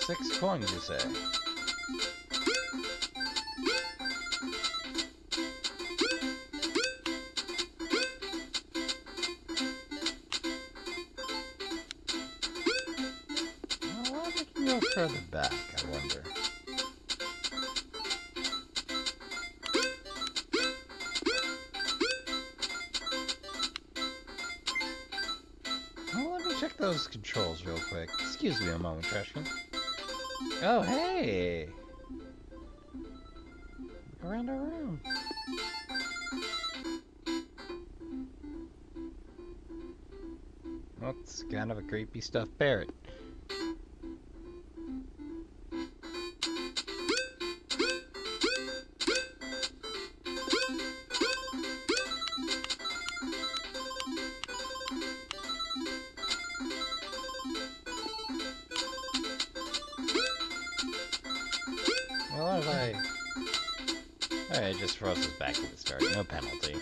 Six coins, you say? Well, I think you can go further back, I wonder. Check those controls real quick. Excuse me a moment, Trashkin. Oh, hey! Around our room. That's kind of a creepy stuffed parrot. Well, if Alright, just throws us back to the start. No penalty.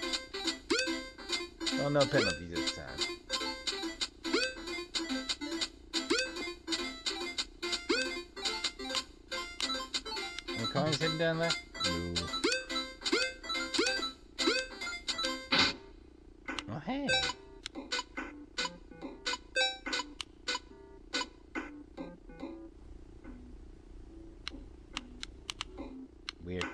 Well, no penalty this time. Any coins hidden down there? No. Oh, hey. Weird.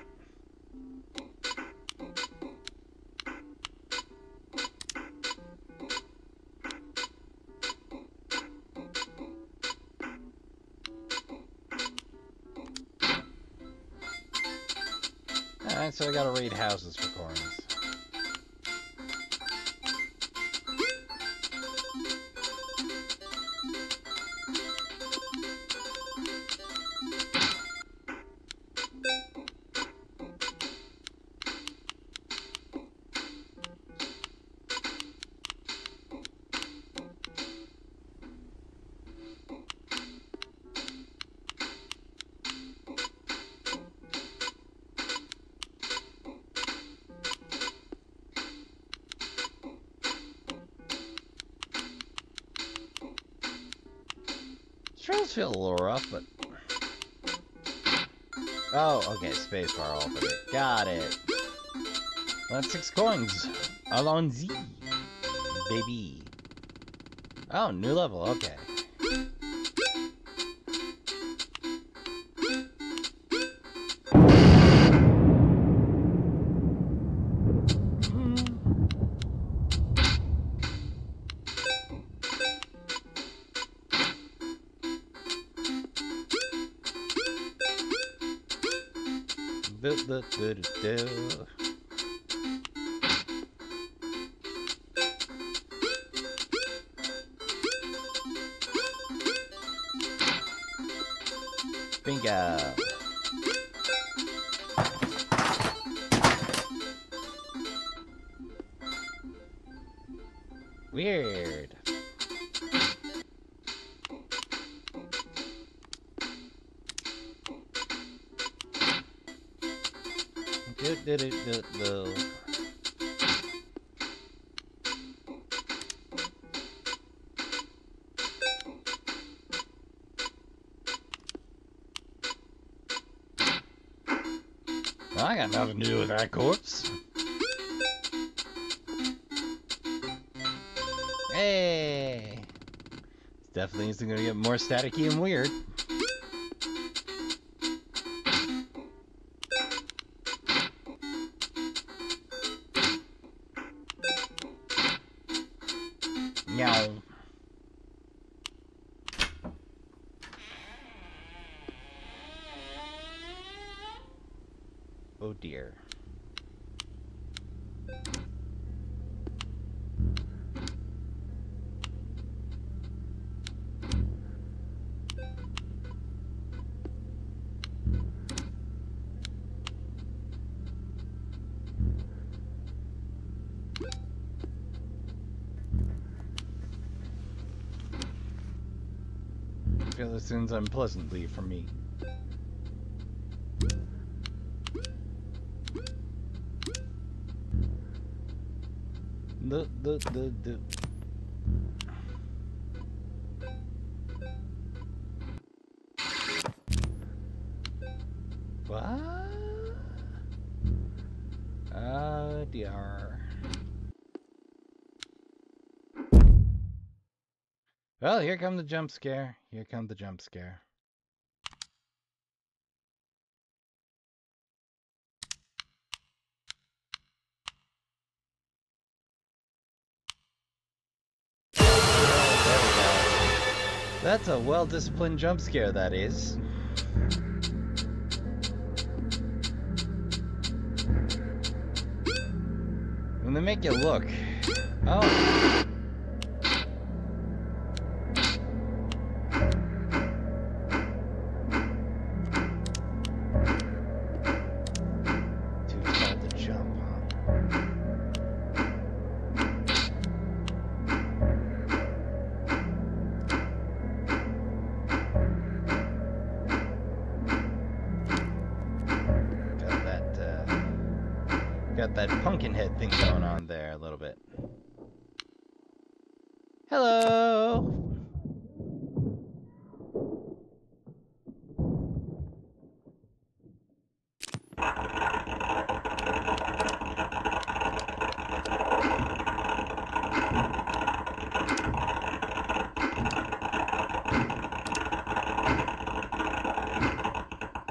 Alright, so I gotta raid houses for coins. Trails feel a little rough, but... Oh, okay, spacebar all for it. Got it. That's 6 coins. Allons-y, baby. Oh, new level, okay. Bingo. Weird. Do. got nothing to do with that corpse. Hey! Definitely isn't gonna get more staticky and weird. Meow. Oh dear. I feel this ends unpleasantly for me. The What? Oh dear. Well, here come the jump scare. Here come the jump scare. That's a well-disciplined jump scare, that is. And they make you look. Oh. Too tall to jump, huh? Got that pumpkin head thing going on there a little bit. Hello!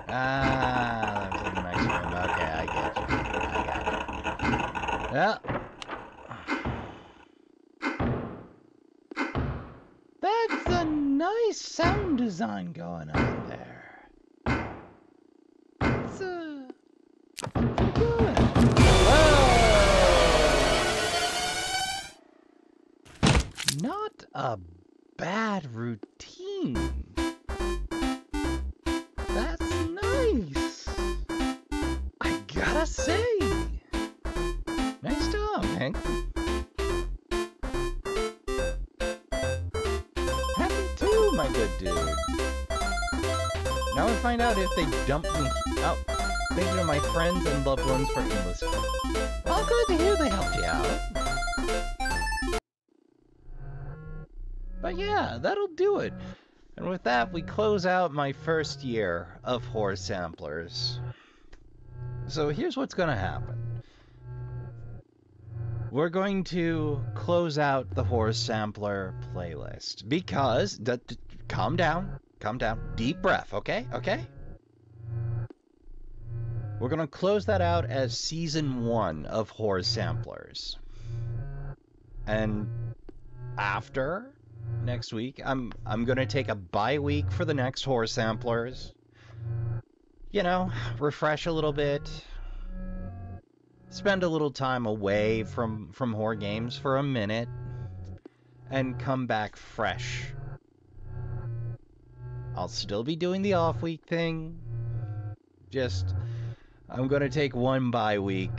Ah, that was in the next room. Okay, I get you. Yeah. That's a nice sound design going on there. It's pretty good. Whoa! Not a bad routine. That's nice. I gotta say. Nice job, Hank. Happy too, my good dude. Now we find out if they dump me. Oh, thank you to my friends and loved ones for endless. Well, good to hear they helped you out. But yeah, that'll do it. And with that, we close out my first year of Horror Samplers. So here's what's gonna happen. We're going to close out the Horror Sampler playlist because, calm down, deep breath, okay? We're gonna close that out as Season 1 of Horror Samplers. And after next week, I'm gonna take a bye-week for the next Horror Samplers. You know, refresh a little bit. Spend a little time away from horror games for a minute. And come back fresh. I'll still be doing the off-week thing. Just, I'm gonna take one bye-week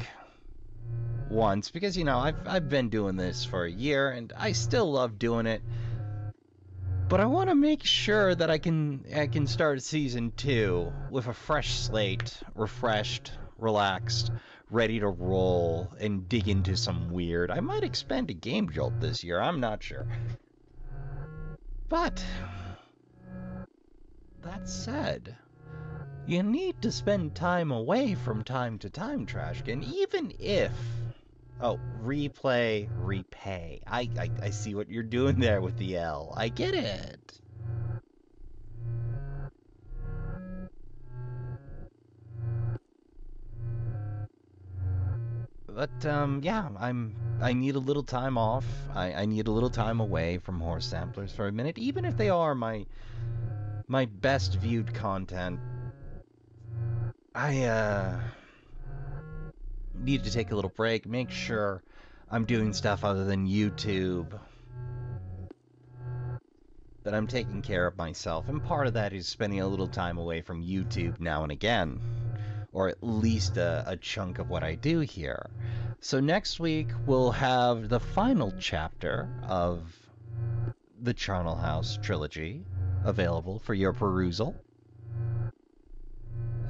once. Because, you know, I've been doing this for a year and I still love doing it. But I want to make sure that I can start Season 2 with a fresh slate, refreshed, relaxed, ready to roll, and dig into some weird. I might expand a Game Jolt this year, I'm not sure. But, that said, You need to spend time away from time to time, Trashkin, even if... Oh, replay, repay. I see what you're doing there with the L. I get it. But, yeah, I need a little time off. I need a little time away from horse samplers for a minute, even if they are my best viewed content. I need to take a little break, make sure I'm doing stuff other than YouTube, that I'm taking care of myself, and part of that is spending a little time away from YouTube now and again, or at least a chunk of what I do here. So next week we'll have the final chapter of the Charnel House trilogy available for your perusal.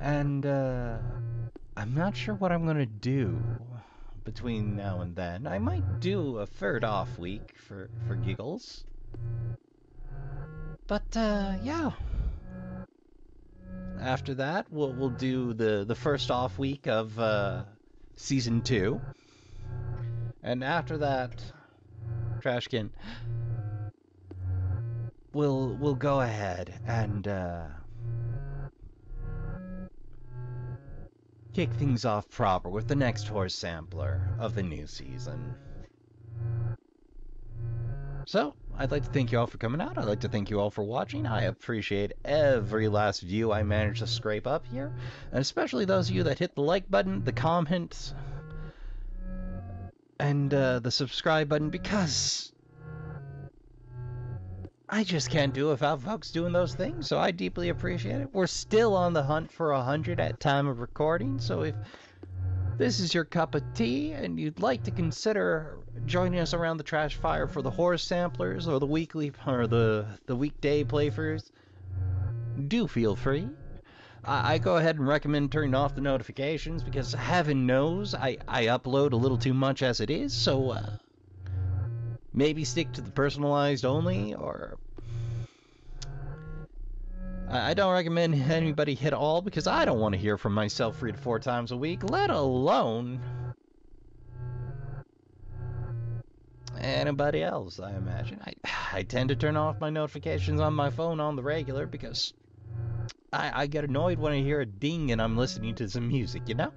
And, I'm not sure what I'm gonna do between now and then. I might do a third off week for giggles. But, yeah. After that, we'll do the first off week of, Season 2. And after that, Trashkin, we'll go ahead and, kick things off proper with the next horse sampler of the new season. So, I'd like to thank you all for coming out. I'd like to thank you all for watching. I appreciate every last view I managed to scrape up here, and especially those of you that hit the like button, the comments, and the subscribe button, because I just can't do it without folks doing those things, so I deeply appreciate it. We're still on the hunt for 100 at time of recording, so if this is your cup of tea and you'd like to consider joining us around the trash fire for the horror samplers or the weekly or the weekday playthroughs, do feel free. I go ahead and recommend turning off the notifications because heaven knows I upload a little too much as it is, so maybe stick to the personalized only, or I don't recommend anybody hit all because I don't want to hear from myself 3 to 4 times a week, let alone anybody else, I imagine. I tend to turn off my notifications on my phone on the regular because I get annoyed when I hear a ding and I'm listening to some music, you know?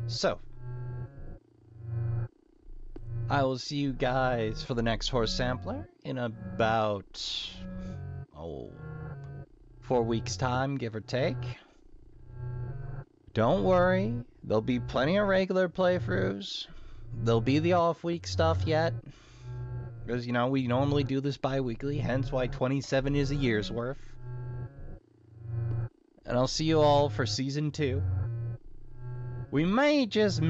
So, I will see you guys for the next horse sampler in about 4 weeks time, give or take. Don't worry, there'll be plenty of regular playthroughs. There'll be the off-week stuff yet, because, you know, we normally do this bi-weekly, hence why 27 is a year's worth. And I'll see you all for Season 2. We may just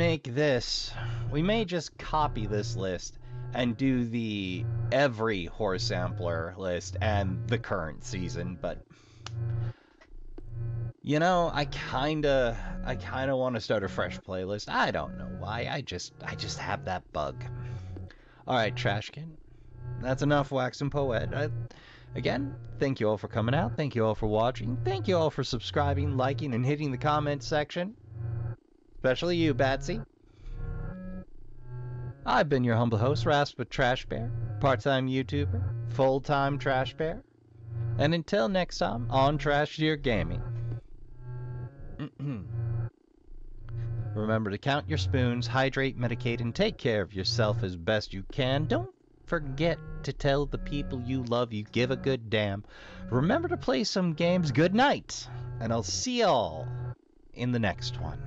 copy this list and do the every horse sampler list and the current season, but you know, I kinda want to start a fresh playlist. I don't know why. I just have that bug. All right, Trashkin, that's enough waxing poet. Again, thank you all for coming out. Thank you all for watching. Thank you all for subscribing, liking, and hitting the comment section. Especially you, Batsy. I've been your humble host, Raspa Trash Bear, part-time YouTuber, full-time Trash Bear. And until next time, on Trash Deer Gaming. Remember to count your spoons, hydrate, medicate, and take care of yourself as best you can. Don't forget to tell the people you love you give a good damn. Remember to play some games. Good night, and I'll see y'all in the next one.